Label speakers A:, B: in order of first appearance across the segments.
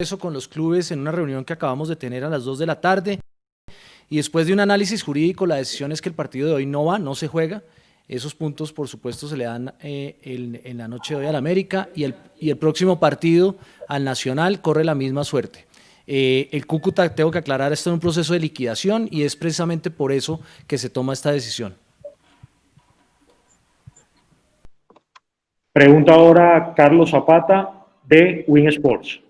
A: eso con los clubes en una reunión que acabamos de tener a las 2 de la tarde y después de un análisis jurídico la decisión es que el partido de hoy no va, no se juega. Esos puntos por supuesto se le dan en la noche de hoy al América y el próximo partido al Nacional corre la misma suerte. El Cúcuta, tengo que aclarar, está en un proceso de liquidación y es precisamente por eso que se toma esta decisión.
B: Pregunta ahora Carlos Zapata de Win Sports.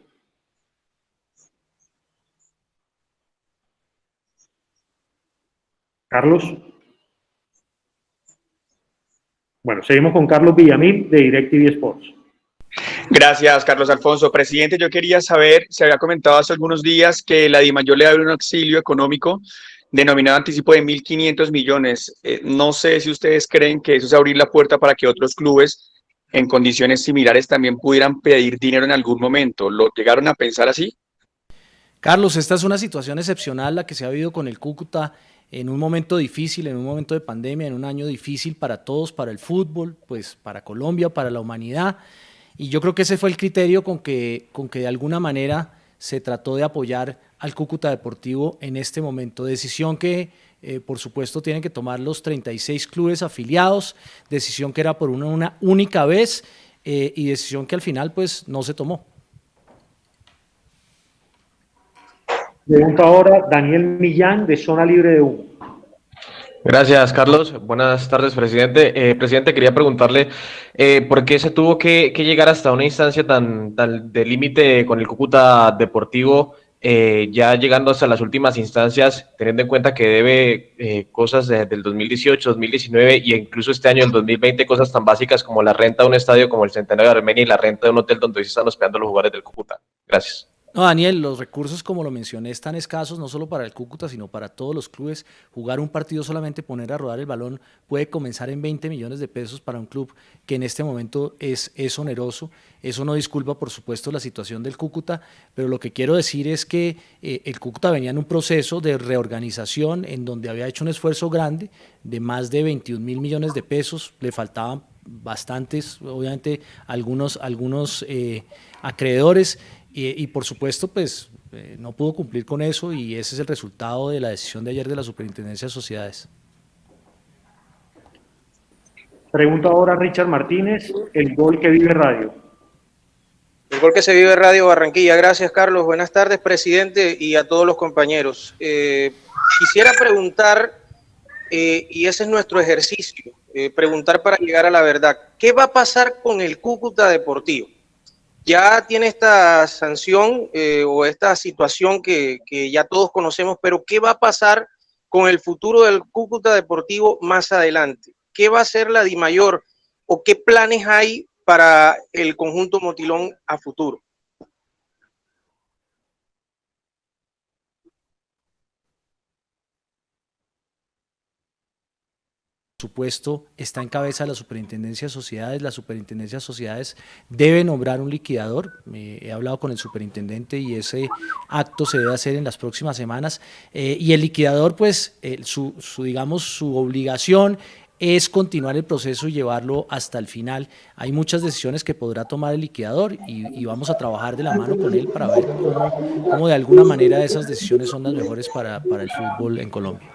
B: Carlos. Bueno, seguimos con Carlos Villamil de DirecTV Sports.
C: Gracias, Carlos Alfonso. Presidente, yo quería saber, se había comentado hace algunos días que la DIMAYOR le da un auxilio económico denominado anticipo de 1.500 millones. No sé si ustedes creen que eso es abrir la puerta para que otros clubes en condiciones similares también pudieran pedir dinero en algún momento. ¿Lo llegaron a pensar así?
A: Carlos, esta es una situación excepcional la que se ha vivido con el Cúcuta en un momento difícil, en un momento de pandemia, en un año difícil para todos, para el fútbol, pues para Colombia, para la humanidad. Y yo creo que ese fue el criterio con que de alguna manera se trató de apoyar al Cúcuta Deportivo en este momento. Decisión que, por supuesto, tienen que tomar los 36 clubes afiliados, decisión que era por una única vez y decisión que al final pues no se tomó.
B: Pregunta ahora Daniel Millán de Zona Libre de Humo.
D: Gracias, Carlos. Buenas tardes, presidente. Presidente, quería preguntarle por qué se tuvo que llegar hasta una instancia tan de límite con el Cúcuta Deportivo, ya llegando hasta las últimas instancias, teniendo en cuenta que debe cosas del 2018, 2019 y incluso este año, el 2020, cosas tan básicas como la renta de un estadio como el Centenario de Armenia y la renta de un hotel donde hoy se están hospedando los jugadores del Cúcuta. Gracias.
A: No, Daniel, los recursos, como lo mencioné, están escasos, no solo para el Cúcuta, sino para todos los clubes. Jugar un partido, solamente poner a rodar el balón, puede comenzar en 20 millones de pesos para un club que en este momento es oneroso. Eso no disculpa, por supuesto, la situación del Cúcuta, pero lo que quiero decir es que el Cúcuta venía en un proceso de reorganización en donde había hecho un esfuerzo grande de más de 21.000 millones de pesos, le faltaban bastantes, obviamente, algunos acreedores, y por supuesto pues no pudo cumplir con eso y ese es el resultado de la decisión de ayer de la Superintendencia de Sociedades.
B: Pregunta ahora Richard Martínez, el Gol que Vive Radio.
E: El Gol que se vive Radio Barranquilla. Gracias, Carlos. Buenas tardes, presidente, y a todos los compañeros. Quisiera preguntar, y ese es nuestro ejercicio, preguntar para llegar a la verdad. ¿Qué va a pasar con el Cúcuta Deportivo? Ya tiene esta sanción o esta situación que ya todos conocemos, pero ¿qué va a pasar con el futuro del Cúcuta Deportivo más adelante? ¿Qué va a hacer la DIMAYOR o qué planes hay para el conjunto Motilón a futuro?
A: Por supuesto, está en cabeza de la Superintendencia de Sociedades. La Superintendencia de Sociedades debe nombrar un liquidador. He hablado con el superintendente y ese acto se debe hacer en las próximas semanas. Y el liquidador, pues, su obligación es continuar el proceso y llevarlo hasta el final. Hay muchas decisiones que podrá tomar el liquidador y vamos a trabajar de la mano con él para ver cómo de alguna manera esas decisiones son las mejores para el fútbol en Colombia.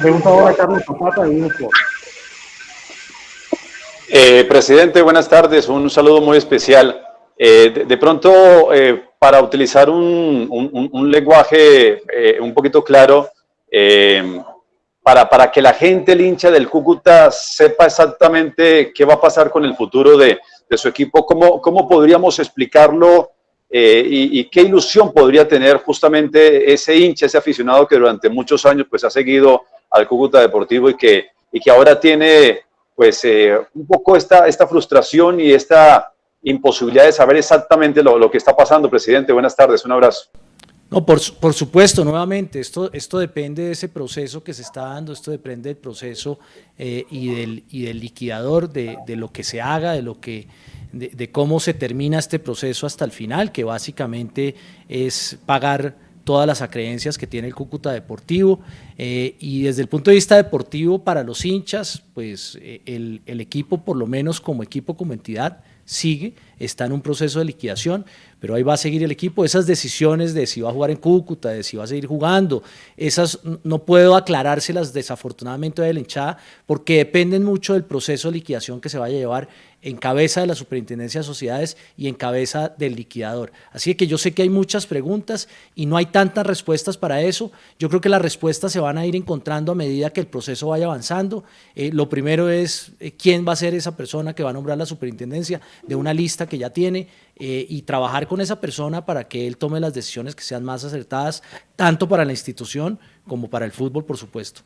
B: Pregunta ahora Carlos Zapata de Win Sports.
F: Presidente, buenas tardes. Un saludo muy especial. De pronto, para utilizar un lenguaje un poquito claro, para que la gente, el hincha del Cúcuta, sepa exactamente qué va a pasar con el futuro de su equipo, ¿cómo podríamos explicarlo y qué ilusión podría tener justamente ese hincha, ese aficionado que durante muchos años pues, ha seguido al Cúcuta Deportivo y que ahora tiene pues un poco esta frustración y esta imposibilidad de saber exactamente lo que está pasando? Presidente, buenas tardes, un abrazo.
A: No, por supuesto, nuevamente, esto depende de ese proceso que se está dando, esto depende del proceso y del liquidador, de lo que se haga, de cómo se termina este proceso hasta el final, que básicamente es pagar todas las acreencias que tiene el Cúcuta Deportivo, y desde el punto de vista deportivo para los hinchas, pues el equipo, por lo menos como equipo, como entidad, está en un proceso de liquidación, pero ahí va a seguir el equipo. Esas decisiones de si va a jugar en Cúcuta, de si va a seguir jugando, esas no puedo aclarárselas desafortunadamente de la hinchada, porque dependen mucho del proceso de liquidación que se vaya a llevar en cabeza de la Superintendencia de Sociedades y en cabeza del liquidador. Así que yo sé que hay muchas preguntas y no hay tantas respuestas para eso. Yo creo que las respuestas se van a ir encontrando a medida que el proceso vaya avanzando. Lo primero es quién va a ser esa persona que va a nombrar la Superintendencia de una lista que ya tiene, y trabajar con esa persona para que él tome las decisiones que sean más acertadas, tanto para la institución como para el fútbol, por supuesto.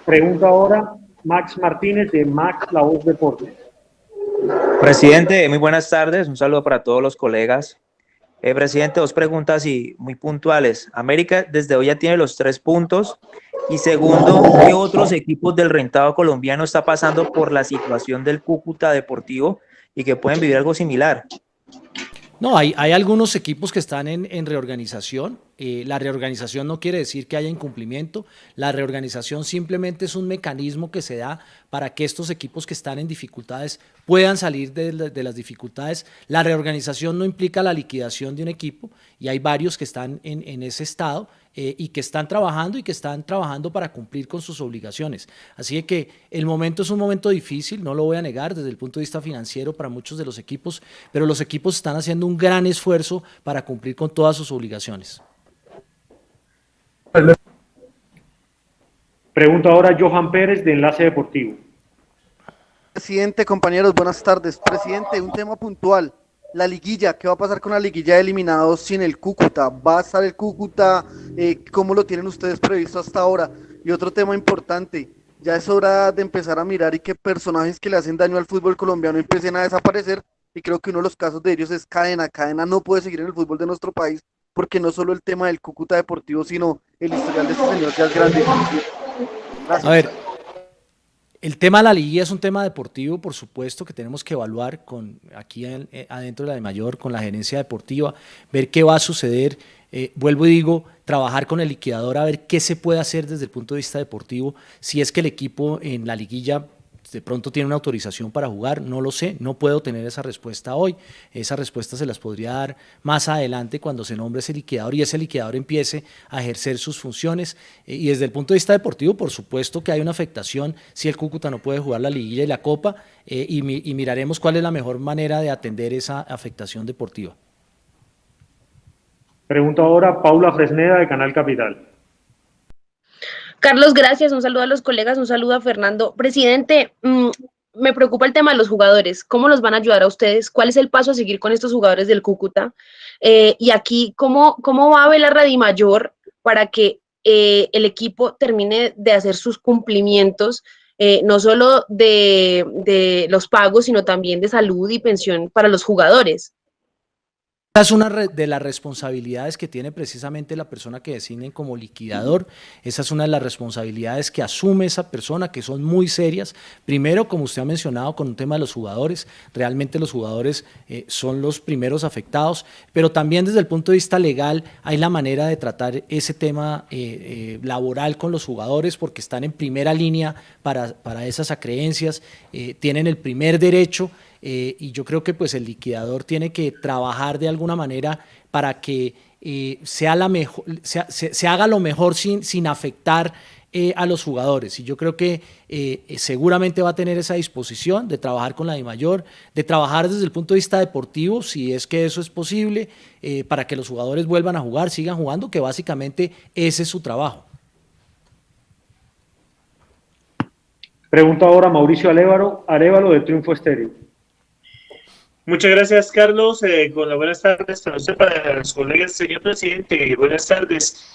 B: Pregunta ahora Max Martínez de Max La Voz Deportes.
G: Presidente, muy buenas tardes. Un saludo para todos los colegas. Presidente, dos preguntas y muy puntuales. América desde hoy ya tiene los 3 puntos. Y segundo, ¿qué otros equipos del rentado colombiano está pasando por la situación del Cúcuta Deportivo y que pueden vivir algo similar?
A: No, hay algunos equipos que están en reorganización. La reorganización no quiere decir que haya incumplimiento. La reorganización simplemente es un mecanismo que se da para que estos equipos que están en dificultades puedan salir de las dificultades. La reorganización no implica la liquidación de un equipo, y hay varios que están en ese estado y que están trabajando para cumplir con sus obligaciones. Así que el momento es un momento difícil, no lo voy a negar, desde el punto de vista financiero para muchos de los equipos, pero los equipos están haciendo un gran esfuerzo para cumplir con todas sus obligaciones.
B: Pregunta ahora Johan Pérez de Enlace Deportivo.
H: Presidente, compañeros, buenas tardes. Presidente, un tema puntual. La liguilla, ¿qué va a pasar con la liguilla de eliminados sin el Cúcuta? ¿Va a estar el Cúcuta? ¿Cómo lo tienen ustedes previsto hasta ahora? Y otro tema importante, ya es hora de empezar a mirar y que personajes que le hacen daño al fútbol colombiano empiecen a desaparecer, y creo que uno de los casos de ellos es Cadena. Cadena no puede seguir en el fútbol de nuestro país, porque no solo el tema del Cúcuta Deportivo, sino el historial de este señor ya es grande. Gracias.
A: A ver, el tema de la liguilla es un tema deportivo, por supuesto, que tenemos que evaluar aquí adentro de la DIMAYOR, con la gerencia deportiva, ver qué va a suceder. Vuelvo y digo, trabajar con el liquidador a ver qué se puede hacer desde el punto de vista deportivo. Si es que el equipo en la liguilla de pronto tiene una autorización para jugar, no lo sé, no puedo tener esa respuesta hoy. Esa respuesta se las podría dar más adelante cuando se nombre ese liquidador y ese liquidador empiece a ejercer sus funciones. Y desde el punto de vista deportivo, por supuesto que hay una afectación si el Cúcuta no puede jugar la liguilla y la Copa, y miraremos cuál es la mejor manera de atender esa afectación deportiva.
B: Pregunta ahora Paula Fresneda de Canal Capital.
I: Carlos, gracias. Un saludo a los colegas, un saludo a Fernando. Presidente, me preocupa el tema de los jugadores. ¿Cómo los van a ayudar a ustedes? ¿Cuál es el paso a seguir con estos jugadores del Cúcuta? Y aquí, ¿cómo va a velar la DIMAYOR para que el equipo termine de hacer sus cumplimientos, no solo de los pagos, sino también de salud y pensión para los jugadores?
A: Esa es una de las responsabilidades que tiene precisamente la persona que designen como liquidador. Esa es una de las responsabilidades que asume esa persona, que son muy serias. Primero, como usted ha mencionado, con un tema de los jugadores. Realmente los jugadores son los primeros afectados, pero también desde el punto de vista legal hay la manera de tratar ese tema laboral con los jugadores, porque están en primera línea para esas acreencias, tienen el primer derecho. Y yo creo que pues el liquidador tiene que trabajar de alguna manera para que se haga lo mejor sin afectar a los jugadores. Y yo creo que seguramente va a tener esa disposición de trabajar con la DIMAYOR, de trabajar desde el punto de vista deportivo, si es que eso es posible, para que los jugadores vuelvan a jugar, sigan jugando, que básicamente ese es su trabajo.
B: Pregunta ahora Mauricio Arévalo de Triunfo Estéreo.
J: Muchas gracias, Carlos. Con las buenas tardes para usted, para los colegas. Señor presidente, buenas tardes.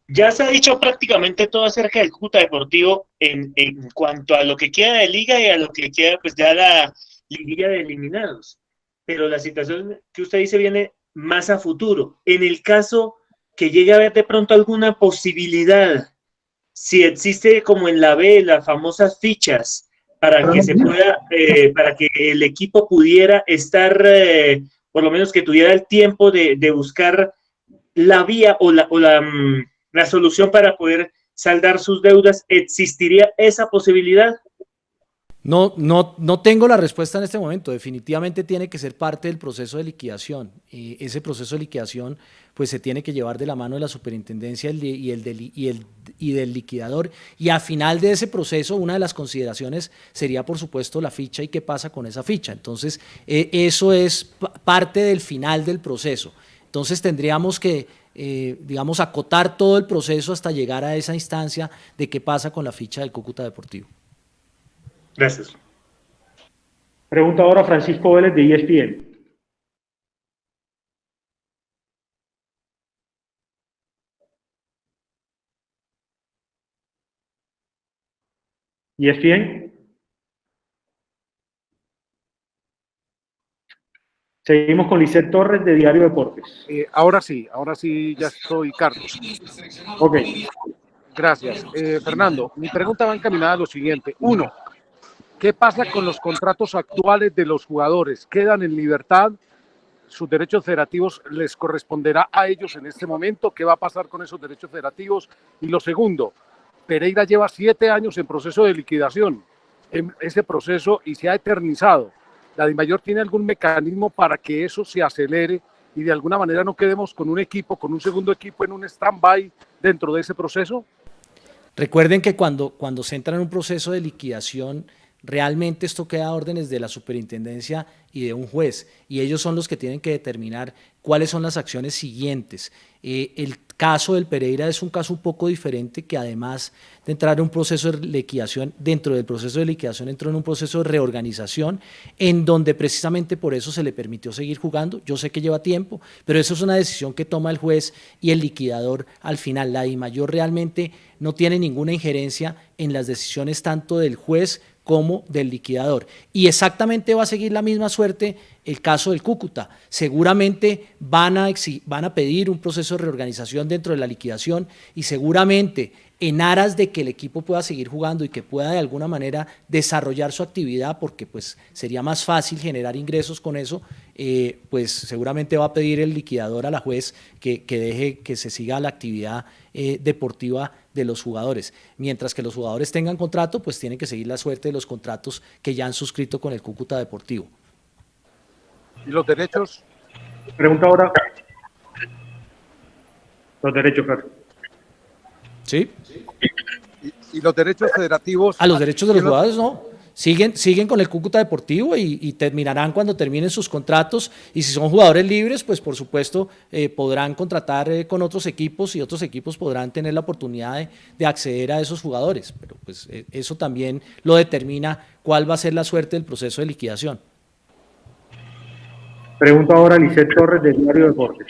J: Ya se ha dicho prácticamente todo acerca del Cúcuta Deportivo en cuanto a lo que queda de liga y a lo que queda pues ya la liguilla de eliminados. Pero la situación que usted dice viene más a futuro. En el caso que llegue a haber de pronto alguna posibilidad, si existe como en la B, las famosas fichas, para que se pueda, para que el equipo pudiera estar, por lo menos que tuviera el tiempo de buscar la vía o la solución para poder saldar sus deudas? ¿Existiría esa posibilidad?
A: No tengo la respuesta en este momento. Definitivamente tiene que ser parte del proceso de liquidación. Ese proceso de liquidación pues se tiene que llevar de la mano de la superintendencia y del liquidador. Y al final de ese proceso, una de las consideraciones sería, por supuesto, la ficha y qué pasa con esa ficha. Entonces, eso es parte del final del proceso. Entonces, tendríamos que, digamos, acotar todo el proceso hasta llegar a esa instancia de qué pasa con la ficha del Cúcuta Deportivo.
J: Gracias.
B: Pregunta ahora Francisco Vélez de ESPN. ESPN. Seguimos con Lisset Torres de Diario Deportes.
K: Ahora sí ya estoy, Carlos.
B: Ok.
K: Gracias. Fernando, mi pregunta va encaminada a lo siguiente. Uno, ¿qué pasa con los contratos actuales de los jugadores? ¿Quedan en libertad? ¿Sus derechos federativos les corresponderá a ellos en este momento? ¿Qué va a pasar con esos derechos federativos? Y lo segundo, Pereira lleva 7 años en proceso de liquidación, en ese proceso, y se ha eternizado. ¿La DIMAYOR tiene algún mecanismo para que eso se acelere y de alguna manera no quedemos con un equipo, con un segundo equipo en un stand-by dentro de ese proceso?
A: Recuerden que cuando se entra en un proceso de liquidación, realmente esto queda a órdenes de la superintendencia y de un juez, y ellos son los que tienen que determinar cuáles son las acciones siguientes. El caso del Pereira es un caso un poco diferente, que además de entrar en un proceso de liquidación, dentro del proceso de liquidación entró en un proceso de reorganización, en donde precisamente por eso se le permitió seguir jugando. Yo sé que lleva tiempo, pero eso es una decisión que toma el juez y el liquidador al final. La DIMAYOR realmente no tiene ninguna injerencia en las decisiones tanto del juez como del liquidador. Y exactamente va a seguir la misma suerte el caso del Cúcuta. Seguramente van a pedir un proceso de reorganización dentro de la liquidación, y seguramente en aras de que el equipo pueda seguir jugando y que pueda de alguna manera desarrollar su actividad, porque pues sería más fácil generar ingresos con eso, pues seguramente va a pedir el liquidador a la juez que deje que se siga la actividad deportiva de los jugadores. Mientras que los jugadores tengan contrato, pues tienen que seguir la suerte de los contratos que ya han suscrito con el Cúcuta Deportivo.
K: ¿Y los derechos?
B: Pregunta ahora. Los derechos, Carlos.
A: ¿Sí?
K: ¿Y los derechos federativos?
A: A los derechos de los jugadores no. Siguen con el Cúcuta Deportivo y terminarán cuando terminen sus contratos, y si son jugadores libres, pues por supuesto podrán contratar con otros equipos, y otros equipos podrán tener la oportunidad de acceder a esos jugadores, pero pues eso también lo determina cuál va a ser la suerte del proceso de liquidación.
B: Pregunta ahora Lisset Torres de Diario Deportes.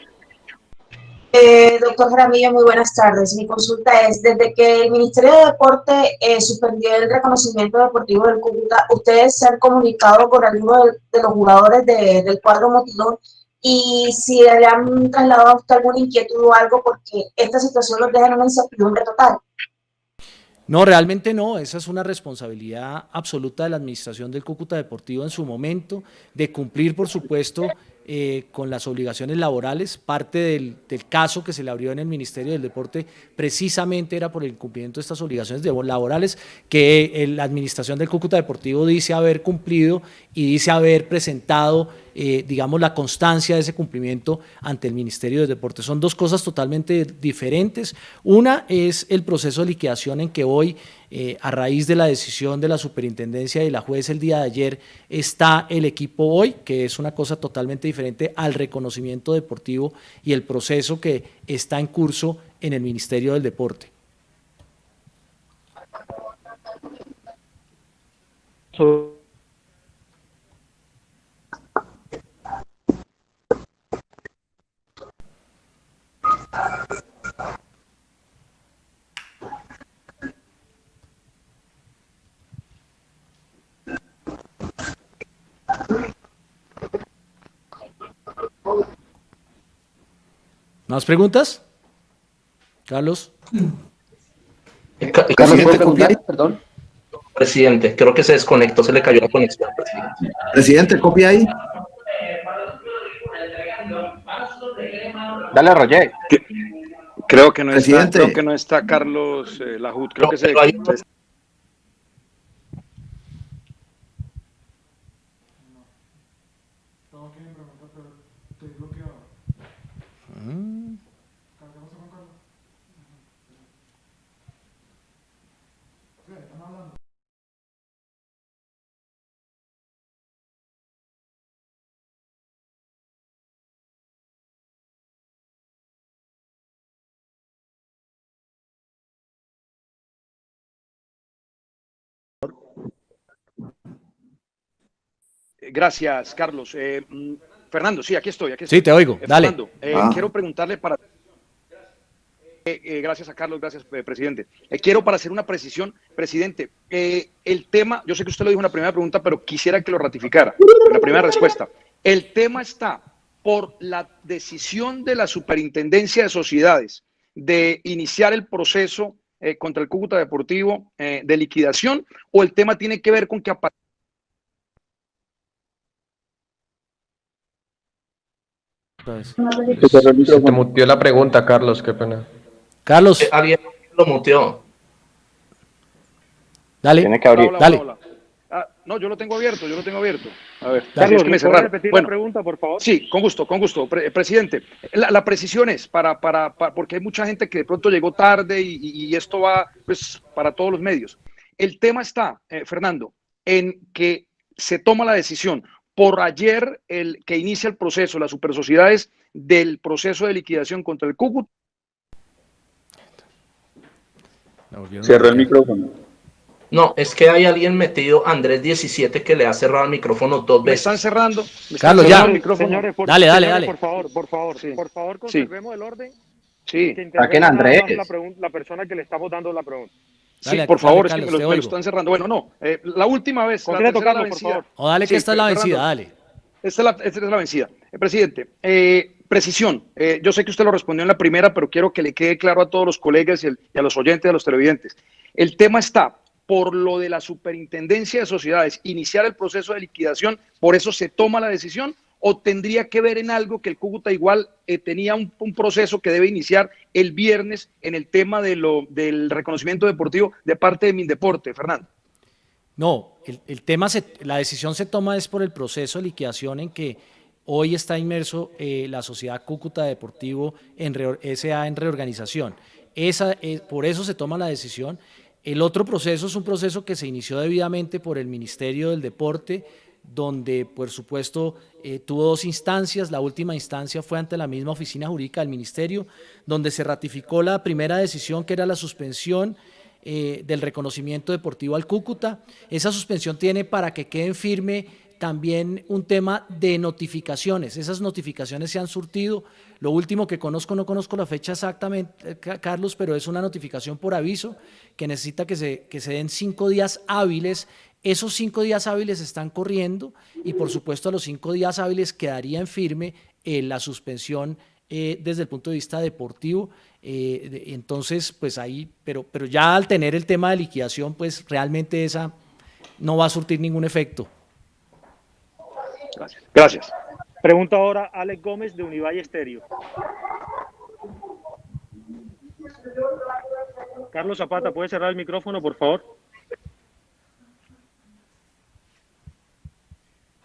L: Doctor Jaramillo, muy buenas tardes. Mi consulta es, desde que el Ministerio de Deporte suspendió el reconocimiento deportivo del Cúcuta, ¿ustedes se han comunicado con alguno de los jugadores del cuadro motilón? Y si le han trasladado a usted alguna inquietud o algo, porque esta situación los deja en una incertidumbre total.
A: No, realmente no. Esa es una responsabilidad absoluta de la administración del Cúcuta Deportivo en su momento, de cumplir, por supuesto, con las obligaciones laborales. Parte del caso que se le abrió en el Ministerio del Deporte precisamente era por el incumplimiento de estas obligaciones laborales, que la administración del Cúcuta Deportivo dice haber cumplido y dice haber presentado, digamos, la constancia de ese cumplimiento ante el Ministerio del Deporte. Son dos cosas totalmente diferentes. Una es el proceso de liquidación en que hoy, a raíz de la decisión de la superintendencia y la juez el día de ayer, está el equipo hoy, que es una cosa totalmente diferente al reconocimiento deportivo y el proceso que está en curso en el Ministerio del Deporte. ¿Más preguntas? Carlos.
M: Presidente, copia ahí, perdón. Presidente, creo que se desconectó, se le cayó la conexión. Presidente, copia ahí.
N: Dale, Roger. Creo que no está,
M: Presidente.
N: creo que no está Carlos Lahut, creo que
M: Pero hay otro-
N: Gracias, Carlos. Fernando, sí, aquí estoy.
A: Sí, te oigo, dale.
N: Fernando, quiero preguntarle para... gracias a Carlos, gracias, presidente. Quiero para hacer una precisión, presidente, el tema, yo sé que usted lo dijo en la primera pregunta, pero quisiera que lo ratificara en la primera respuesta. El tema está por la decisión de la Superintendencia de Sociedades de iniciar el proceso contra el Cúcuta Deportivo de liquidación, o el tema tiene que ver con que
D: Se te mutió la pregunta, Carlos, qué pena.
A: Carlos,
M: Alguien lo muteó.
A: dale,
B: Tiene que abrir.
A: dale.
N: no, yo lo tengo abierto. A ver,
B: Carlos,
N: es que me
B: ¿me puede
N: cerraron.
B: repetir
N: Bueno,
B: la pregunta, por favor?
N: sí, con gusto. Presidente, la precisión es porque hay mucha gente que de pronto llegó tarde y esto va pues para todos los medios. El tema está, Fernando, en que se toma la decisión por ayer el que inicia el proceso, las supersociedades del proceso de liquidación contra el Cúcuta.
F: Cierra el micrófono.
M: No, es que hay alguien metido, Andrés 17, que le ha cerrado el micrófono 2
N: Me
M: veces.
N: están cerrando.
A: Carlos, ya.
N: El micrófono.
B: Señores,
A: Dale.
B: Por favor,
N: Sí.
B: por favor, conservemos el orden.
N: Sí.
B: Que intervenga
M: Saquen a
B: nada más
M: Andrés.
B: la persona que le estamos dando la pregunta.
N: Sí,
A: Dale,
N: por favor,
A: dale,
N: es que
A: Carlos,
N: me
A: te
N: lo
A: oigo.
N: están cerrando. Bueno, no, la última vez, la
B: Concreto,
N: tercera es la
B: Carlos, por
N: vencida.
B: favor.
A: O dale que esta es la
N: Fernando,
A: vencida, dale.
N: Esta es la vencida. Presidente, precisión. Yo sé que usted lo respondió en la primera, pero quiero que le quede claro a todos los colegas y a los oyentes, a los televidentes. El tema está por lo de la Superintendencia de Sociedades, iniciar el proceso de liquidación, por eso se toma la decisión, o tendría que ver en algo que el Cúcuta igual tenía un proceso que debe iniciar el viernes en el tema del reconocimiento deportivo de parte de Mindeporte, Fernando.
A: No, el tema, la decisión se toma es por el proceso de liquidación en que hoy está inmerso la sociedad Cúcuta Deportivo S.A. en reorganización. Por eso se toma la decisión. El otro proceso es un proceso que se inició debidamente por el Ministerio del Deporte, donde por supuesto tuvo dos instancias. La última instancia fue ante la misma oficina jurídica del Ministerio, donde se ratificó la primera decisión, que era la suspensión del reconocimiento deportivo al Cúcuta. Esa suspensión tiene para que queden firme también un tema de notificaciones. Esas notificaciones se han surtido. Lo último que conozco, no conozco la fecha exactamente, Carlos, pero es una notificación por aviso que necesita que se den 5 días hábiles. Esos 5 días hábiles están corriendo y por supuesto a los 5 días hábiles quedaría en firme la suspensión desde el punto de vista deportivo. Entonces, pues ahí, pero ya al tener el tema de liquidación, pues realmente esa no va a surtir ningún efecto.
N: Gracias.
B: Pregunta ahora Alex Gómez de Univalle Estéreo. Carlos Zapata, ¿puede cerrar el micrófono, por favor?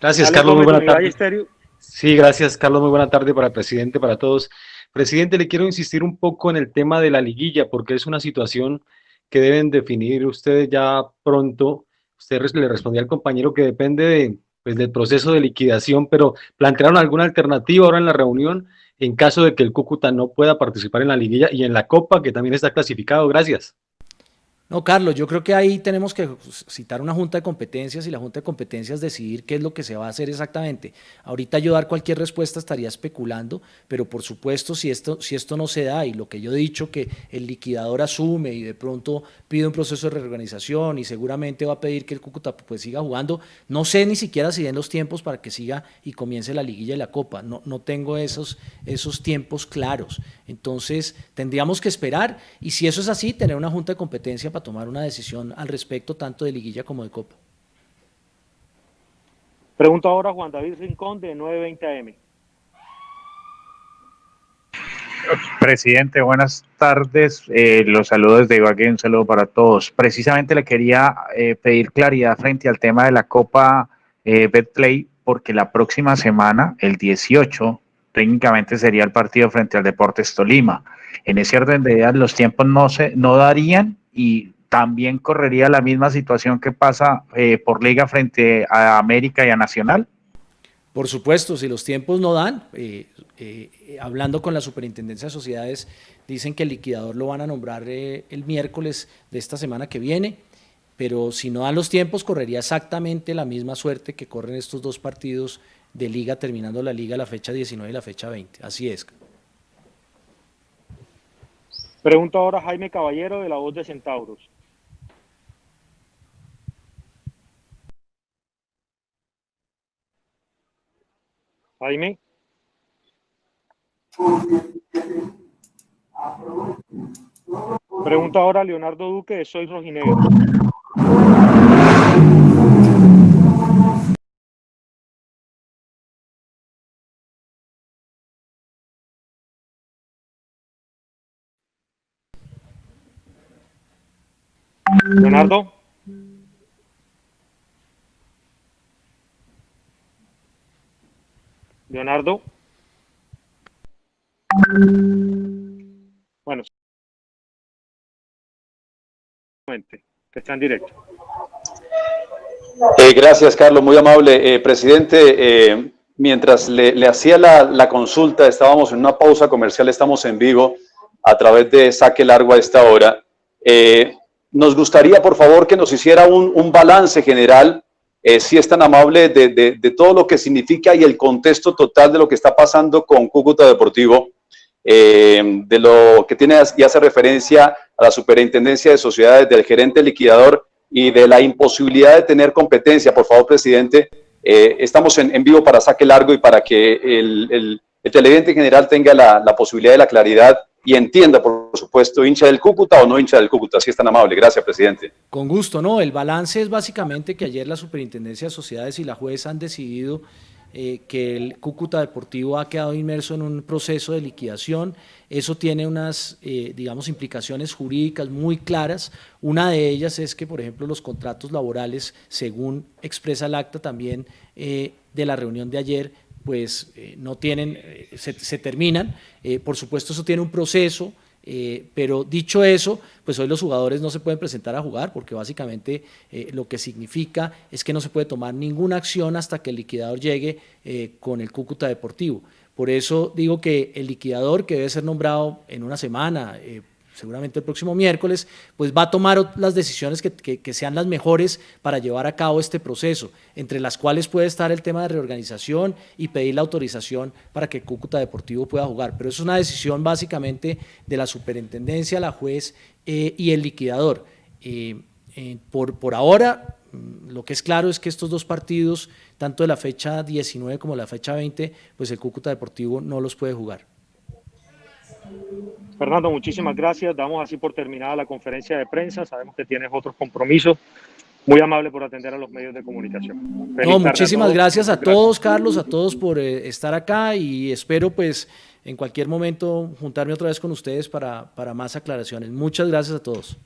O: Gracias,
B: Alex
O: Carlos, muy
B: Gómez de
O: buena
B: Univalle
O: tarde.
B: Estéreo.
O: Sí, gracias, Carlos, muy buena tarde para el presidente, para todos. Presidente, le quiero insistir un poco en el tema de la liguilla, porque es una situación que deben definir ustedes ya pronto. Usted le respondía al compañero que depende pues, del proceso de liquidación, pero ¿plantearon alguna alternativa ahora en la reunión en caso de que el Cúcuta no pueda participar en la liguilla y en la Copa, que también está clasificado? Gracias.
A: No, Carlos, yo creo que ahí tenemos que citar una junta de competencias y la junta de competencias decidir qué es lo que se va a hacer exactamente. Ahorita yo dar cualquier respuesta estaría especulando, pero por supuesto si esto no se da y lo que yo he dicho que el liquidador asume y de pronto pide un proceso de reorganización y seguramente va a pedir que el Cúcuta pues siga jugando, no sé ni siquiera si den los tiempos para que siga y comience la liguilla y la Copa, no tengo esos tiempos claros. Entonces tendríamos que esperar y si eso es así, tener una junta de competencia para tomar una decisión al respecto tanto de liguilla como de Copa.
B: Pregunta ahora Juan David Rincón de 920 AM.
P: Presidente, buenas tardes. Los saludos desde Ibagué, un saludo para todos. Precisamente le quería pedir claridad frente al tema de la Copa Betplay, porque la próxima semana, el 18, técnicamente sería el partido frente al Deportes Tolima. En ese orden de ideas, los tiempos no darían y también correría la misma situación que pasa por Liga frente a América y a Nacional.
A: Por supuesto, si los tiempos no dan, hablando con la Superintendencia de Sociedades, dicen que el liquidador lo van a nombrar el miércoles de esta semana que viene, pero si no dan los tiempos, correría exactamente la misma suerte que corren estos dos partidos de liga, terminando la liga la fecha 19 y la fecha 20. Así es.
B: Pregunta ahora Jaime Caballero de La Voz de Centauros. Jaime. Pregunta ahora Leonardo Duque de Soy Rojinegro. Leonardo. Leonardo. Bueno, que está en directo.
F: Gracias, Carlos, muy amable. Presidente, mientras le hacía la consulta, estábamos en una pausa comercial, estamos en vivo a través de Saque Largo a esta hora. Nos gustaría, por favor, que nos hiciera un balance general, si es tan amable, de todo lo que significa y el contexto total de lo que está pasando con Cúcuta Deportivo, de lo que tiene y hace referencia a la Superintendencia de Sociedades, del gerente liquidador y de la imposibilidad de tener competencia. Por favor, presidente, estamos en vivo para Saque Largo y para que el televidente en general tenga la posibilidad de la claridad y entienda, por supuesto, hincha del Cúcuta o no hincha del Cúcuta, si es tan amable. Gracias, presidente.
A: Con gusto, no. El balance es básicamente que ayer la Superintendencia de Sociedades y la juez han decidido que el Cúcuta Deportivo ha quedado inmerso en un proceso de liquidación. Eso tiene unas, digamos, implicaciones jurídicas muy claras. Una de ellas es que, por ejemplo, los contratos laborales, según expresa el acta también de la reunión de ayer, pues no tienen, se terminan. Por supuesto, eso tiene un proceso, pero dicho eso, pues hoy los jugadores no se pueden presentar a jugar porque básicamente lo que significa es que no se puede tomar ninguna acción hasta que el liquidador llegue con el Cúcuta Deportivo. Por eso digo que el liquidador, que debe ser nombrado en una semana, seguramente el próximo miércoles, pues va a tomar las decisiones que sean las mejores para llevar a cabo este proceso, entre las cuales puede estar el tema de reorganización y pedir la autorización para que Cúcuta Deportivo pueda jugar. Pero eso es una decisión básicamente de la Superintendencia, la juez y el liquidador. Por ahora, lo que es claro es que estos dos partidos, tanto de la fecha 19 como la fecha 20, pues el Cúcuta Deportivo no los puede jugar.
B: Fernando, muchísimas gracias. Damos así por terminada la conferencia de prensa. Sabemos que tienes otros compromisos. Muy amable por atender a los medios de comunicación.
A: No, muchísimas gracias a todos, Carlos, a todos por estar acá y espero pues en cualquier momento juntarme otra vez con ustedes para más aclaraciones. Muchas gracias a todos.